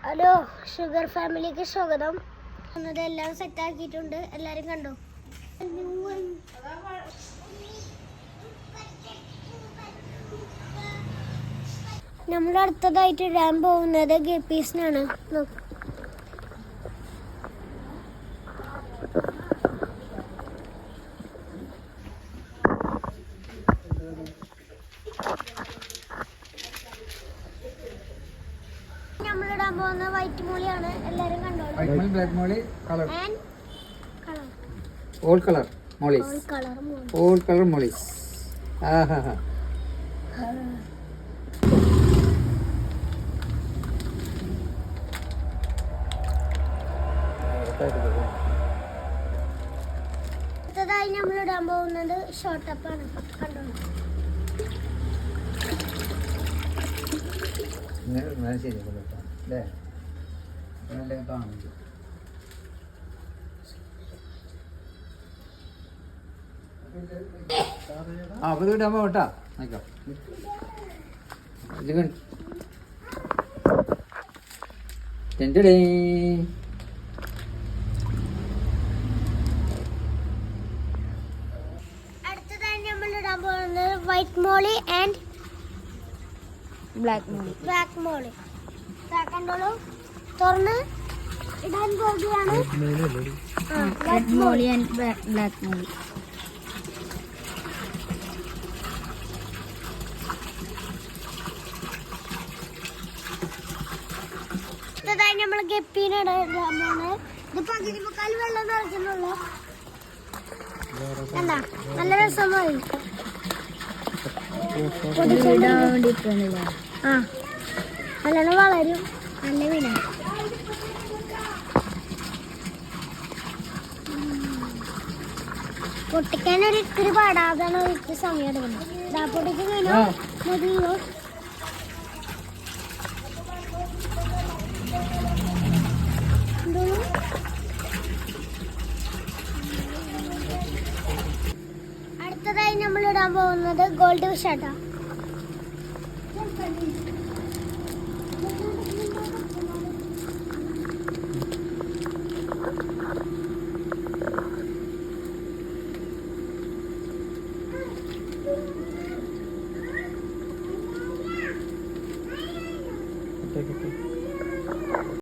Hello sugar ഫാമിലിക്ക് സ്വാഗതം. എല്ലാം സെറ്റ് ആക്കിയിട്ടുണ്ട്, എല്ലാരും കണ്ടോ? നമ്മൾ അടുത്തതായിട്ട് ഇടാൻ പോകുന്നത് ഗപ്പീസിനാണ്. നമ്മളിടാൻ പോകുന്ന വൈറ്റ് മോളിയാണ്, എല്ലാരും കണ്ടോളൂ. White molly, black molly, colour and colour, all colour mollies, all colour mollies. ആഹാ അടുത്തതായി നമ്മൾ ഇടാൻ പോകുന്നത് ഷോർട്ടപ്പാണ്, കണ്ടോളൂ. അപ്പൊ ഇടാൻ പോട്ടാ. അടുത്തതായി നമ്മൾ ഇടാൻ പോകുന്നത് വൈറ്റ് മോളി ആൻഡ് ബ്ലാക്ക് മോളി. കണ്ടോളൂ, തുറന്ന് ഇടാൻ പോകുകയാണ്. റെഡ് മോളി ആൻഡ് ബ്ലാക്ക് മോളി. അടുത്തതായി നമ്മൾ ഗപ്പീനാണ് ഇടാൻ പോകുന്നത്. ഇത് പകുതി മുക്കാൽ വെള്ളം നിറയ്ക്കുന്നുള്ളൂ. എന്താ നല്ല രസമായി. നല്ലോണം വളരും, നല്ല മീന. പൊട്ടിക്കാൻ ഒരു ഇത്തിരി പാടാതാണ്, ഇത്തിരി സമയം എടുക്കുന്നത്. പൊട്ടിക്ക് മീനോ മതിയോ? അടുത്തതായി നമ്മൾ ഇടാൻ പോകുന്നത് ഗോൾഡ് ഫിഷ് ആട്ടാ.